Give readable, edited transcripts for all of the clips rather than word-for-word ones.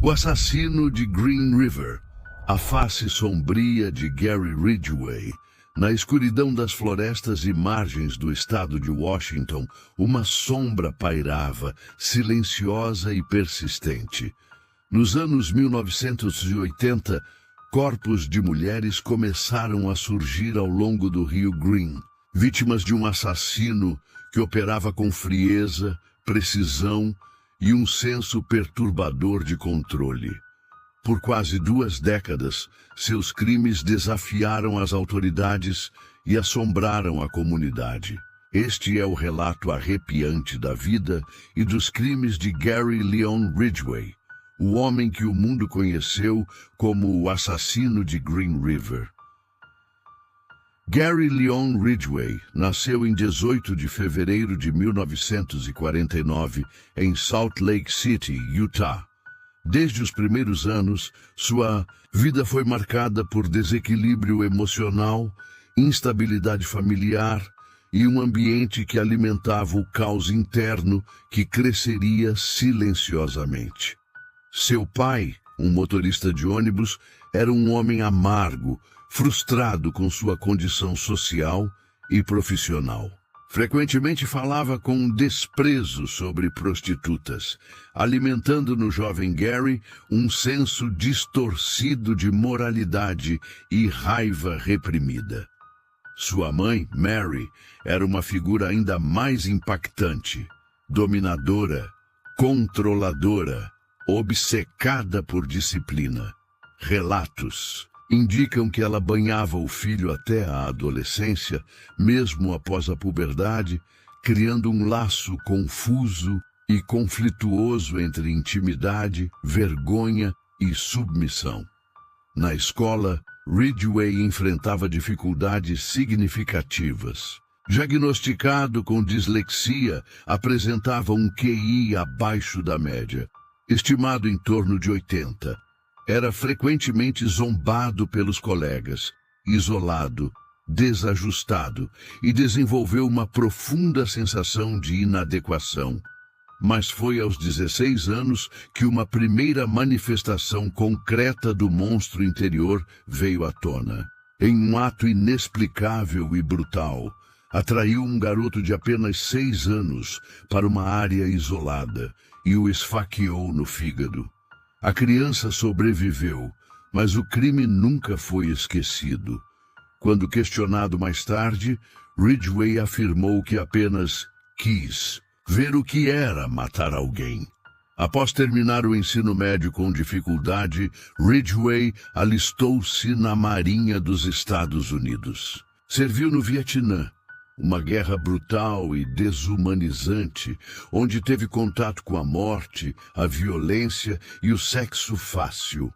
O assassino de Green River, a face sombria de Gary Ridgway. Na escuridão das florestas e margens do estado de Washington, uma sombra pairava, silenciosa e persistente. Nos anos 1980, corpos de mulheres começaram a surgir ao longo do Rio Green, vítimas de um assassino que operava com frieza, precisão e um senso perturbador de controle. Por quase 2 décadas, seus crimes desafiaram as autoridades e assombraram a comunidade. Este é o relato arrepiante da vida e dos crimes de Gary Leon Ridgway, o homem que o mundo conheceu como o assassino de Green River. Gary Leon Ridgway nasceu em 18 de fevereiro de 1949 em Salt Lake City, Utah. Desde os primeiros anos, sua vida foi marcada por desequilíbrio emocional, instabilidade familiar e um ambiente que alimentava o caos interno que cresceria silenciosamente. Seu pai, um motorista de ônibus, era um homem amargo, frustrado com sua condição social e profissional. Frequentemente falava com desprezo sobre prostitutas, alimentando no jovem Gary um senso distorcido de moralidade e raiva reprimida. Sua mãe, Mary, era uma figura ainda mais impactante, dominadora, controladora, obcecada por disciplina. Relatos indicam que ela banhava o filho até a adolescência, mesmo após a puberdade, criando um laço confuso e conflituoso entre intimidade, vergonha e submissão. Na escola, Ridgway enfrentava dificuldades significativas. Diagnosticado com dislexia, apresentava um QI abaixo da média, estimado em torno de 80. Era frequentemente zombado pelos colegas, isolado, desajustado e desenvolveu uma profunda sensação de inadequação. Mas foi aos 16 anos que uma primeira manifestação concreta do monstro interior veio à tona. Em um ato inexplicável e brutal, atraiu um garoto de apenas 6 anos para uma área isolada e o esfaqueou no fígado. A criança sobreviveu, mas o crime nunca foi esquecido. Quando questionado mais tarde, Ridgway afirmou que apenas quis ver o que era matar alguém. Após terminar o ensino médio com dificuldade, Ridgway alistou-se na Marinha dos Estados Unidos. Serviu no Vietnã, uma guerra brutal e desumanizante, onde teve contato com a morte, a violência e o sexo fácil.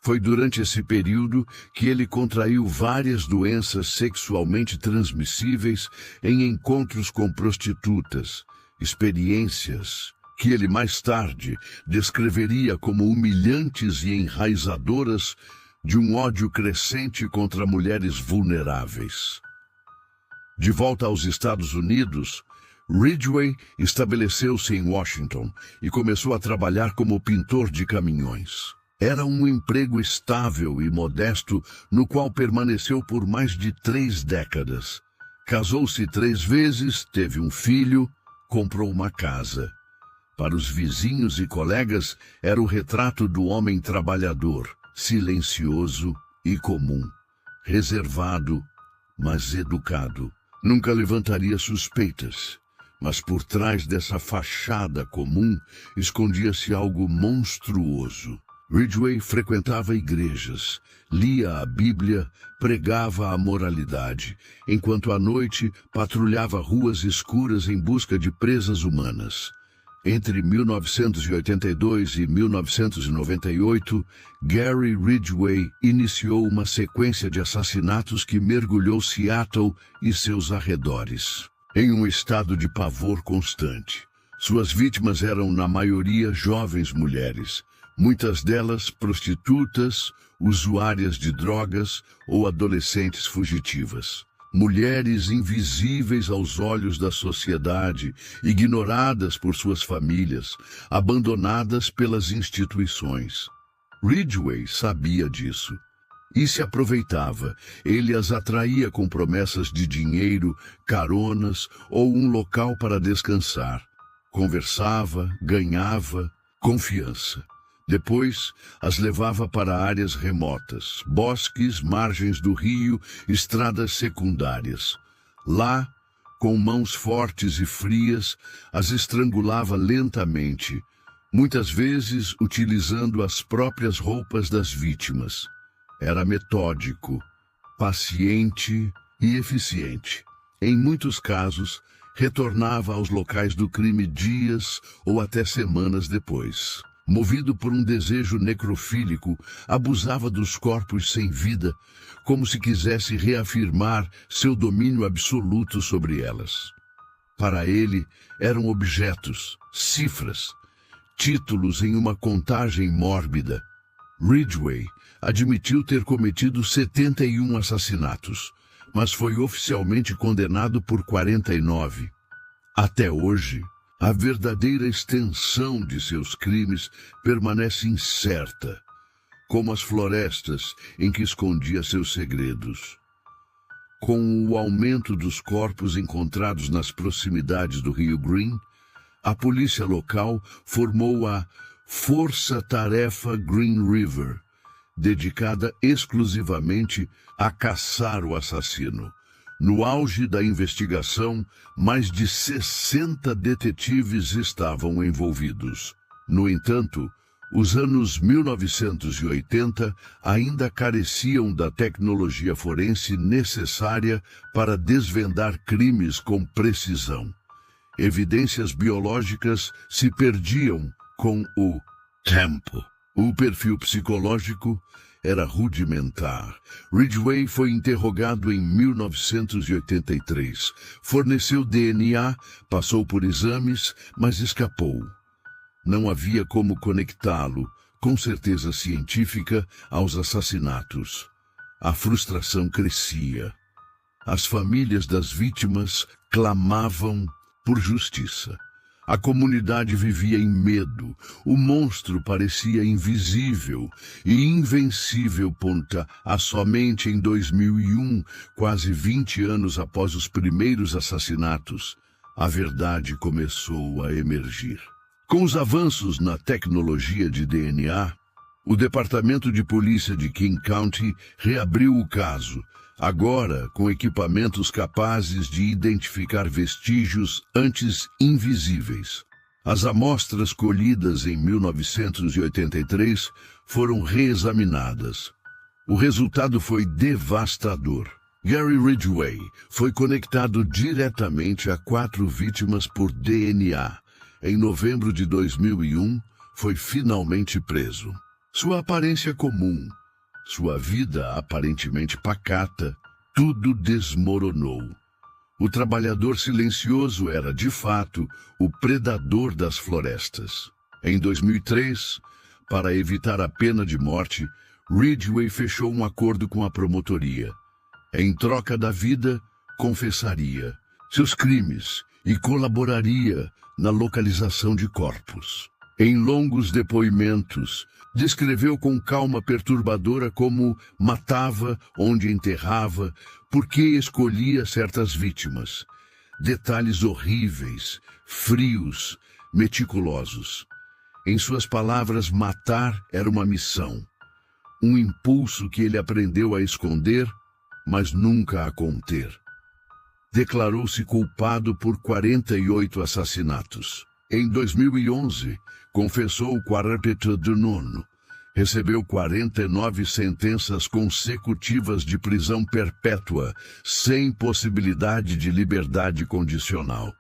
Foi durante esse período que ele contraiu várias doenças sexualmente transmissíveis em encontros com prostitutas, experiências que ele mais tarde descreveria como humilhantes e enraizadoras de um ódio crescente contra mulheres vulneráveis. De volta aos Estados Unidos, Ridgway estabeleceu-se em Washington e começou a trabalhar como pintor de caminhões. Era um emprego estável e modesto, no qual permaneceu por mais de 3 décadas. Casou-se 3 vezes, teve um filho, comprou uma casa. Para os vizinhos e colegas, era o retrato do homem trabalhador, silencioso e comum, reservado, mas educado. Nunca levantaria suspeitas, mas por trás dessa fachada comum escondia-se algo monstruoso. Ridgway frequentava igrejas, lia a Bíblia, pregava a moralidade, enquanto à noite patrulhava ruas escuras em busca de presas humanas. Entre 1982 e 1998, Gary Ridgway iniciou uma sequência de assassinatos que mergulhou Seattle e seus arredores em um estado de pavor constante. Suas vítimas eram, na maioria, jovens mulheres, muitas delas prostitutas, usuárias de drogas ou adolescentes fugitivas. Mulheres invisíveis aos olhos da sociedade, ignoradas por suas famílias, abandonadas pelas instituições. Ridgway sabia disso e se aproveitava. Ele as atraía com promessas de dinheiro, caronas ou um local para descansar. Conversava, ganhava confiança. Depois, as levava para áreas remotas, bosques, margens do rio, estradas secundárias. Lá, com mãos fortes e frias, as estrangulava lentamente, muitas vezes utilizando as próprias roupas das vítimas. Era metódico, paciente e eficiente. Em muitos casos, retornava aos locais do crime dias ou até semanas depois. Movido por um desejo necrofílico, abusava dos corpos sem vida, como se quisesse reafirmar seu domínio absoluto sobre elas. Para ele, eram objetos, cifras, títulos em uma contagem mórbida. Ridgway admitiu ter cometido 71 assassinatos, mas foi oficialmente condenado por 49. Até hoje, a verdadeira extensão de seus crimes permanece incerta, como as florestas em que escondia seus segredos. Com o aumento dos corpos encontrados nas proximidades do Rio Green, a polícia local formou a Força Tarefa Green River, dedicada exclusivamente a caçar o assassino. No auge da investigação, mais de 60 detetives estavam envolvidos. No entanto, os anos 1980 ainda careciam da tecnologia forense necessária para desvendar crimes com precisão. Evidências biológicas se perdiam com o tempo. O perfil psicológico era rudimentar. Ridgway foi interrogado em 1983. Forneceu DNA, passou por exames, mas escapou. Não havia como conectá-lo, com certeza científica, aos assassinatos. A frustração crescia. As famílias das vítimas clamavam por justiça. A comunidade vivia em medo. O monstro parecia invisível e invencível. Somente em 2001, quase 20 anos após os primeiros assassinatos, a verdade começou a emergir. Com os avanços na tecnologia de DNA, o Departamento de Polícia de King County reabriu o caso, agora com equipamentos capazes de identificar vestígios antes invisíveis. As amostras colhidas em 1983 foram reexaminadas. O resultado foi devastador. Gary Ridgway foi conectado diretamente a 4 vítimas por DNA. Em novembro de 2001, foi finalmente preso. Sua aparência comum, sua vida aparentemente pacata, tudo desmoronou. O trabalhador silencioso era, de fato, o predador das florestas. Em 2003, para evitar a pena de morte, Ridgway fechou um acordo com a promotoria. Em troca da vida, confessaria seus crimes e colaboraria na localização de corpos. Em longos depoimentos, descreveu com calma perturbadora como matava, onde enterrava, por que escolhia certas vítimas. Detalhes horríveis, frios, meticulosos. Em suas palavras, matar era uma missão. Um impulso que ele aprendeu a esconder, mas nunca a conter. Declarou-se culpado por 48 assassinatos. Em 2011, confessou o 49º. Recebeu 49 sentenças consecutivas de prisão perpétua, sem possibilidade de liberdade condicional.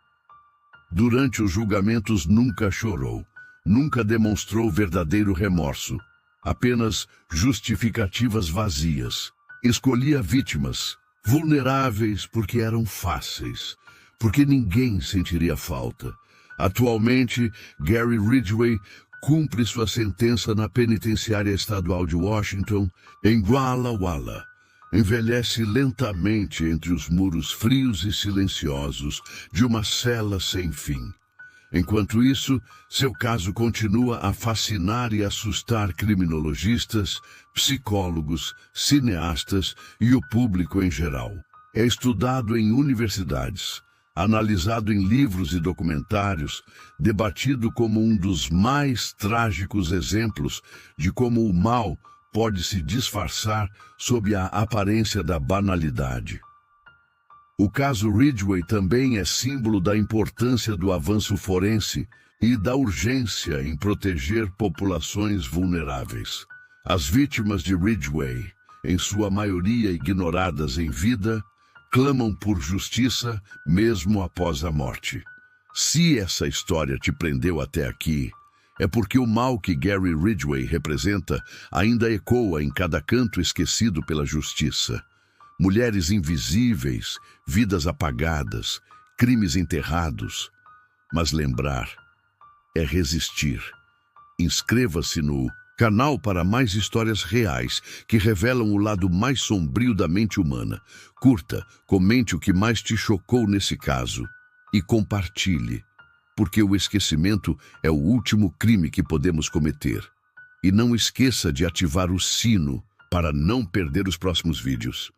Durante os julgamentos nunca chorou, nunca demonstrou verdadeiro remorso, apenas justificativas vazias. Escolhia vítimas, vulneráveis porque eram fáceis, porque ninguém sentiria falta. Atualmente, Gary Ridgway cumpre sua sentença na penitenciária estadual de Washington, em Walla Walla. envelhece lentamente entre os muros frios e silenciosos de uma cela sem fim. Enquanto isso, seu caso continua a fascinar e assustar criminologistas, psicólogos, cineastas e o público em geral. É estudado em universidades, analisado em livros e documentários, debatido como um dos mais trágicos exemplos de como o mal pode se disfarçar sob a aparência da banalidade. O caso Ridgway também é símbolo da importância do avanço forense e da urgência em proteger populações vulneráveis. As vítimas de Ridgway, em sua maioria ignoradas em vida, clamam por justiça mesmo após a morte. Se essa história te prendeu até aqui, é porque o mal que Gary Ridgway representa ainda ecoa em cada canto esquecido pela justiça. Mulheres invisíveis, vidas apagadas, crimes enterrados. Mas lembrar é resistir. Inscreva-se no canal para mais histórias reais que revelam o lado mais sombrio da mente humana. Curta, comente o que mais te chocou nesse caso e compartilhe, porque o esquecimento é o último crime que podemos cometer. E não esqueça de ativar o sino para não perder os próximos vídeos.